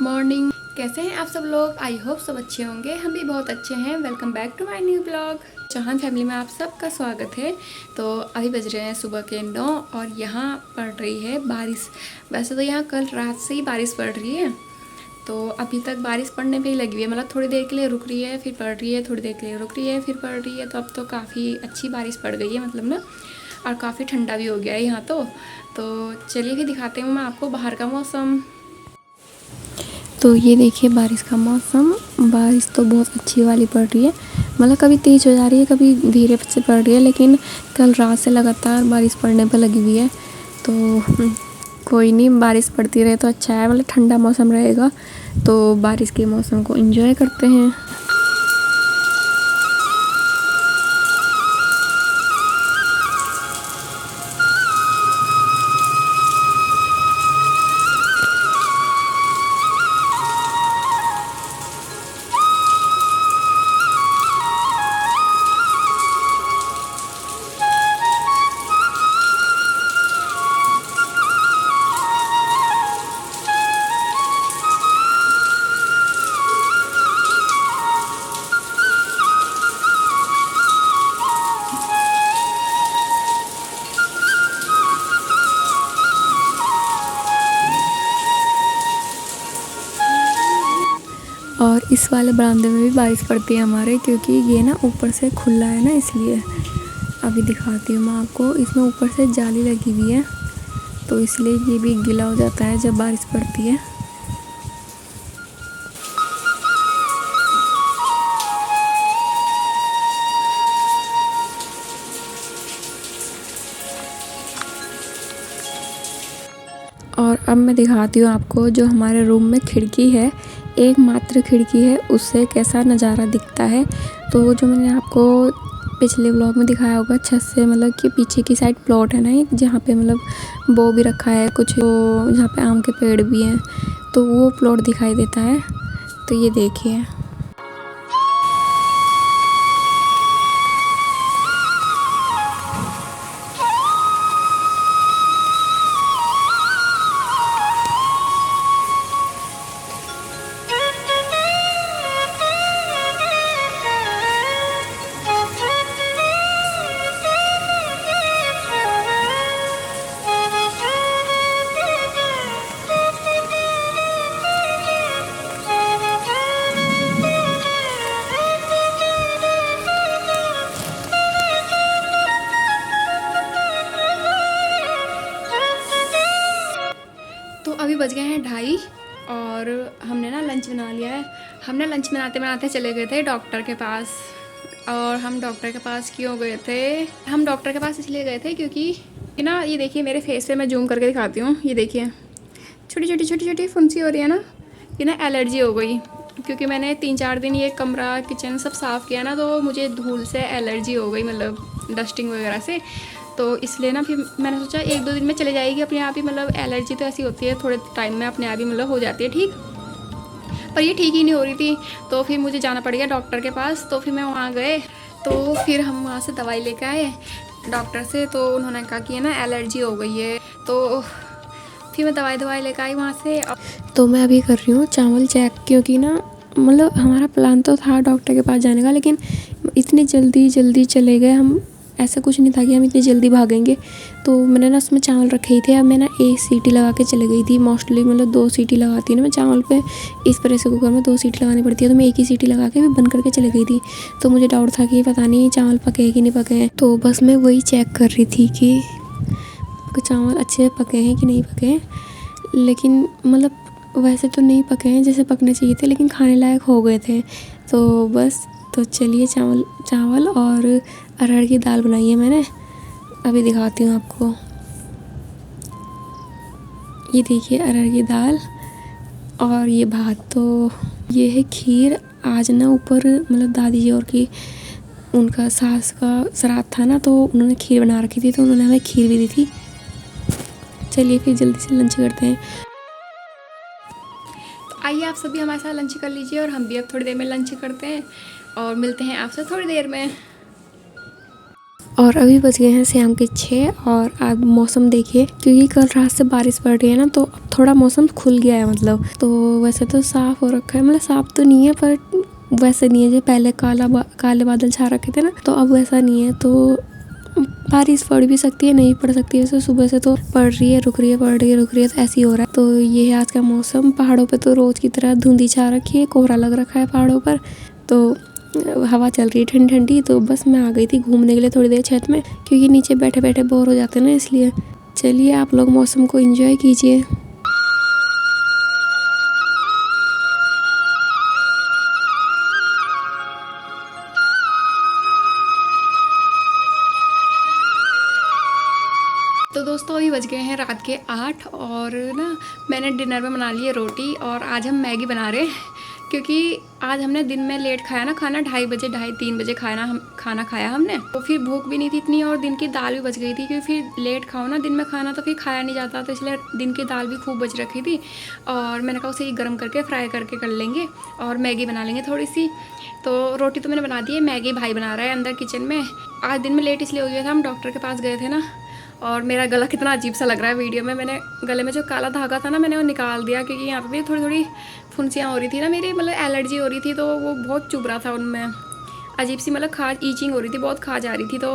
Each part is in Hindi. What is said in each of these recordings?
मॉर्निंग। कैसे हैं आप सब लोग? आई होप सब अच्छे होंगे। हम भी बहुत अच्छे हैं। Welcome back to my new blog. Chauhan family में आप सबका स्वागत है। तो अभी बज रहे हैं सुबह के 9 और यहाँ पड़ रही है बारिश। वैसे तो यहाँ कल रात से ही बारिश पड़ रही है, तो अभी तक बारिश पड़ने पे ही लगी हुई है। मतलब थोड़ी देर के लिए रुक रही है, फिर पड़ रही है, थोड़ी देर के लिए रुक रही है, फिर पड़ रही है। तो अब तो काफ़ी अच्छी बारिश पड़ गई है मतलब ना, और काफ़ी ठंडा भी हो गया है यहाँ तो चलिए फिर दिखाते हूँ मैं आपको बाहर का मौसम। तो ये देखिए बारिश का मौसम। बारिश तो बहुत अच्छी वाली पड़ रही है, मतलब कभी तेज़ हो जा रही है, कभी धीरे से पड़ रही है, लेकिन कल रात से लगातार बारिश पड़ने पर लगी हुई है। तो कोई नहीं, बारिश पड़ती रहे तो अच्छा है, मतलब ठंडा मौसम रहेगा। तो बारिश के मौसम को एंजॉय करते हैं। और इस वाले बरामदे में भी बारिश पड़ती है हमारे, क्योंकि ये ना ऊपर से खुला है ना, इसलिए। अभी दिखाती हूँ मैं आपको। इसमें ऊपर से जाली लगी हुई है, तो इसलिए ये भी गीला हो जाता है जब बारिश पड़ती है। और अब मैं दिखाती हूँ आपको जो हमारे रूम में खिड़की है, एकमात्र खिड़की है, उससे कैसा नज़ारा दिखता है। तो वो जो मैंने आपको पिछले व्लॉग में दिखाया होगा, छत से मतलब कि पीछे की साइड प्लॉट है ना एक, जहाँ पे मतलब बो भी रखा है कुछ, वो जहाँ पे आम के पेड़ भी हैं, तो वो प्लॉट दिखाई देता है। तो ये देखिए। तो अभी बज गए हैं 2:30 और हमने ना लंच बना लिया है। हमने लंच बनाते बनाते चले गए थे डॉक्टर के पास। और हम डॉक्टर के पास क्यों गए थे? हम डॉक्टर के पास इसलिए गए थे क्योंकि ना, ये देखिए मेरे फेस पे, मैं जूम करके दिखाती हूँ। ये देखिए छोटी छोटी छोटी छोटी फुंसी हो रही है ना, ये ना एलर्जी हो गई। क्योंकि मैंने 3-4 दिन ये कमरा किचन सब साफ़ किया ना, तो मुझे धूल से एलर्जी हो गई, मतलब डस्टिंग वगैरह से। तो इसलिए ना फिर मैंने सोचा 1-2 दिन में चले जाएगी अपने आप ही। मतलब एलर्जी तो ऐसी होती है, थोड़े टाइम में अपने आप ही मतलब हो जाती है ठीक। पर ये ठीक ही नहीं हो रही थी, तो फिर मुझे जाना पड़ गया डॉक्टर के पास। तो फिर मैं वहाँ गए, तो फिर हम वहाँ से दवाई लेकर आए डॉक्टर से। तो उन्होंने कहा कि ना एलर्जी हो गई है। तो फिर मैं दवाई लेकर आई वहाँ से। तो मैं अभी कर रही हूँ चावल चेक, क्योंकि ना मतलब हमारा प्लान तो था डॉक्टर के पास जाने का, लेकिन इतनी जल्दी चले गए हम। ऐसा कुछ नहीं था कि हम इतनी जल्दी भागेंगे। तो मैंने ना उसमें चावल रखे ही थे। अब मैं ना 1 सीटी लगा के चले गई थी। मोस्टली मतलब 2 सीटी लगाती हूँ ना मैं चावल पे। इस प्रेशर कुकर में 2 सीटी लगानी पड़ती है, तो मैं 1 ही सीटी लगा के भी बंद करके चले गई थी। तो मुझे डाउट था कि पता नहीं चावल पके हैं कि नहीं पके हैं। तो बस मैं वही चेक कर रही थी कि चावल अच्छे पके हैं कि नहीं पके हैं। लेकिन मतलब वैसे तो नहीं पके हैं जैसे पकने चाहिए थे, लेकिन खाने लायक हो गए थे। तो बस, तो चलिए चावल और अरहर की दाल बनाई है मैंने। अभी दिखाती हूँ आपको। ये देखिए अरहर की दाल और ये भात। तो ये है खीर। आज ना ऊपर मतलब दादी जी और की उनका सास का श्राद्ध था ना, तो उन्होंने खीर बना रखी थी, तो उन्होंने हमें खीर भी दी थी। चलिए फिर जल्दी से लंच करते हैं। आइए आप सभी हमारे साथ लंच कर लीजिए, और हम भी अब थोड़ी देर में लंच करते हैं और मिलते हैं आपसे थोड़ी देर में। और अभी बज गए हैं शाम के 6 और अब मौसम देखिए, क्योंकि कल रात से बारिश पड़ रही है ना, तो अब थोड़ा मौसम खुल गया है। मतलब तो वैसे तो साफ़ हो रखा है, मतलब साफ़ तो नहीं है पर वैसे नहीं है जो पहले काले बादल छा रखे थे ना, तो अब वैसा नहीं है। तो बारिश पड़ भी सकती है, नहीं पड़ सकती है। वैसे सुबह से तो पड़ रही है, रुक रही है, पड़ रही है, रुक रही है, तो ऐसे ही हो रहा है। तो ये है आज का मौसम। पहाड़ों पे तो रोज़ की तरह धुंधी छा रखी है, कोहरा लग रखा है पहाड़ों पर। तो हवा चल रही है ठंडी ठंडी। तो बस मैं आ गई थी घूमने के लिए थोड़ी देर छत में, क्योंकि नीचे बैठे बैठे बोर हो जाते हैं ना, इसलिए। चलिए आप लोग मौसम को एंजॉय कीजिए। तो दोस्तों अभी बज गए हैं रात के 8 और ना मैंने डिनर में बना ली है रोटी, और आज हम मैगी बना रहे हैं, क्योंकि आज हमने दिन में लेट खाया ना खाना, 2:30 बजे 2:30-3 बजे खाना खाया हमने। तो फिर भूख भी नहीं थी इतनी, और दिन की दाल भी बच गई थी, क्योंकि फिर लेट खाओ ना दिन में खाना तो फिर खाया नहीं जाता, तो इसलिए दिन की दाल भी खूब बच रखी थी। और मैंने कहा उसे गर्म करके फ्राई करके कर लेंगे और मैगी बना लेंगे थोड़ी सी। तो रोटी तो मैंने बना दी है, मैगी भाई बना रहा है अंदर किचन में। आज दिन में लेट इसलिए हो गया था, हम डॉक्टर के पास गए थे ना, और मेरा गला कितना अजीब सा लग रहा है वीडियो में। मैंने गले में जो काला धागा था ना, मैंने वो निकाल दिया, क्योंकि यहाँ पे भी थोड़ी थोड़ी फुंसियाँ हो रही थी ना मेरी, मतलब एलर्जी हो रही थी, तो वो बहुत चुभ रहा था उनमें, अजीब सी मतलब खाज ईचिंग हो रही थी, बहुत खाज आ रही थी। तो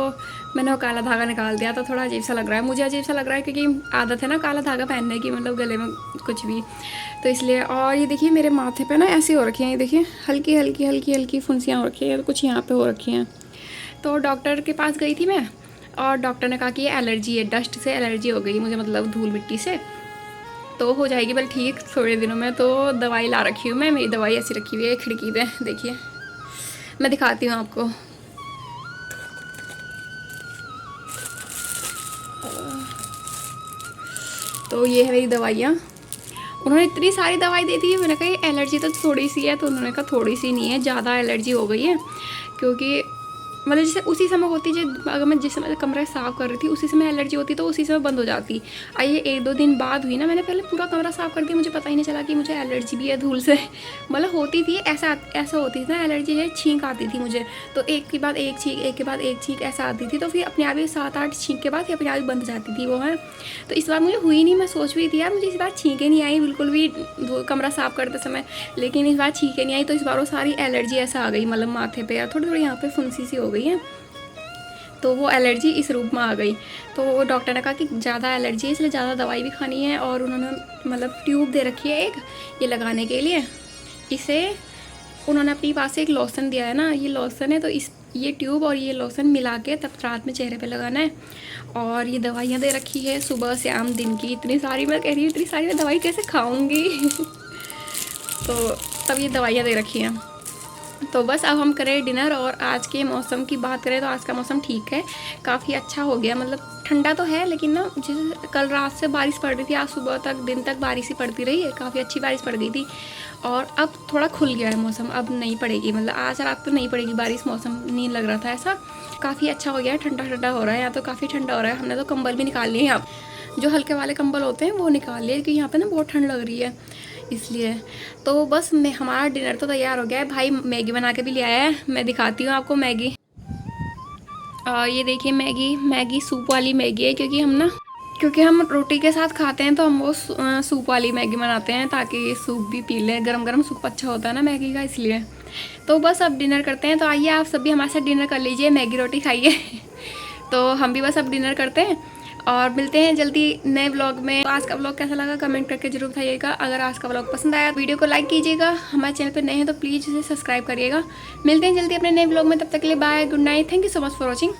मैंने वो काला धागा निकाल दिया, तो थोड़ा अजीब सा लग रहा है, मुझे अजीब सा लग रहा है, क्योंकि आदत है ना काला धागा पहनने की, मतलब गले में कुछ भी, तो इसलिए। और ये देखिए मेरे माथे पे ना ऐसे हो रखी हैं, ये देखिए हल्की हल्की हल्की हल्की फुंसियाँ हो रखी हैं, कुछ यहाँ पे हो रखी हैं। तो डॉक्टर के पास गई थी मैं, और डॉक्टर ने कहा कि ये एलर्जी है, डस्ट से एलर्जी हो गई मुझे, मतलब धूल मिट्टी से, तो हो जाएगी बल ठीक थोड़े दिनों में। तो दवाई ला रखी हूँ मैं, मेरी दवाई ऐसी रखी हुई है खिड़की पे, देखिए मैं दिखाती हूँ आपको। तो ये है मेरी दवाइयाँ। उन्होंने इतनी सारी दवाई दे दी है, मैंने कहा ये एलर्जी तो थोड़ी सी है, तो उन्होंने कहा थोड़ी सी नहीं है, ज़्यादा एलर्जी हो गई है, क्योंकि मतलब जैसे उसी समय होती है, अगर मैं जिस समय कमरा साफ़ कर रही थी उसी समय एलर्जी होती तो उसी समय बंद हो जाती। ये 1-2 दिन बाद हुई ना, मैंने पहले पूरा कमरा साफ़ कर दिया, मुझे पता ही नहीं चला कि मुझे एलर्जी भी है धूल से। मतलब होती थी ऐसा होती थी ना एलर्जी है, छींक आती थी मुझे, तो एक के बाद एक छींक, एक के बाद एक छींक ऐसा आती थी, तो फिर अपने आप ही 7-8 छींक के बाद अपने आप ही बंद हो जाती थी वो है। तो इस बार मुझे हुई नहीं, मैं सोच रही थी यार मुझे इस बार छींकें नहीं आई बिल्कुल भी कमरा साफ़ करते समय, लेकिन इस बार छींकें नहीं आई, तो इस बार वो सारी एलर्जी ऐसा आ गई, मतलब माथे पे या थोड़ी थोड़ी यहाँ पे फुंसी सी हो गई है, तो वो एलर्जी इस रूप में आ गई। तो डॉक्टर ने कहा कि ज़्यादा एलर्जी है, इसलिए ज़्यादा दवाई भी खानी है, और उन्होंने मतलब ट्यूब दे रखी है एक ये लगाने के लिए। इसे उन्होंने अपनी पास से एक लोशन दिया है ना, ये लोशन है, तो ये ट्यूब और ये लोशन मिला के तब रात में चेहरे पे लगाना है। और ये दवाइयाँ दे रखी है सुबह शाम दिन की, इतनी सारी, मैं कह रही हूँ इतनी सारी मैं दवाई कैसे खाऊँगी तो तब ये दवाइयाँ दे रखी हैं। तो बस अब हम करें डिनर। और आज के मौसम की बात करें तो आज का मौसम ठीक है, काफ़ी अच्छा हो गया, मतलब ठंडा तो है, लेकिन ना जैसे कल रात से बारिश पड़ रही थी, आज सुबह तक दिन तक बारिश ही पड़ती रही है, काफ़ी अच्छी बारिश पड़ गई थी, और अब थोड़ा खुल गया है मौसम, अब नहीं पड़ेगी, मतलब आज रात तो नहीं पड़ेगी बारिश, मौसम नहीं लग रहा था ऐसा, काफ़ी अच्छा हो गया है, ठंडा ठंडा हो रहा है, यहाँ तो काफ़ी ठंडा हो रहा है। हमने तो कंबल भी निकाल लिए यहाँ, जो हल्के वाले कंबल होते हैं वो निकाल लिए, क्योंकि यहाँ पर ना बहुत ठंड लग रही है इसलिए। तो बस हमारा डिनर तो तैयार हो गया है, भाई मैगी बना के भी ले आया है, मैं दिखाती हूँ आपको मैगी। ये देखिए मैगी सूप वाली मैगी है, क्योंकि हम रोटी के साथ खाते हैं, तो हम वो सूप वाली मैगी बनाते हैं, ताकि सूप भी पी लें, गरम गरम सूप अच्छा होता है ना मैगी का, इसलिए। तो बस अब डिनर करते हैं, तो आइए आप सब भी हमारे साथ डिनर कर लीजिए, मैगी रोटी खाइए तो हम भी बस अब डिनर करते हैं, और मिलते हैं जल्दी नए व्लॉग में। तो आज का व्लॉग कैसा लगा कमेंट करके जरूर बताइएगा। अगर आज का व्लॉग पसंद आया वीडियो को लाइक कीजिएगा, हमारे चैनल पर नए हैं तो प्लीज़ इसे सब्सक्राइब करिएगा। मिलते हैं जल्दी अपने नए व्लॉग में, तब तक के लिए bye, good night, thank you so much for watching.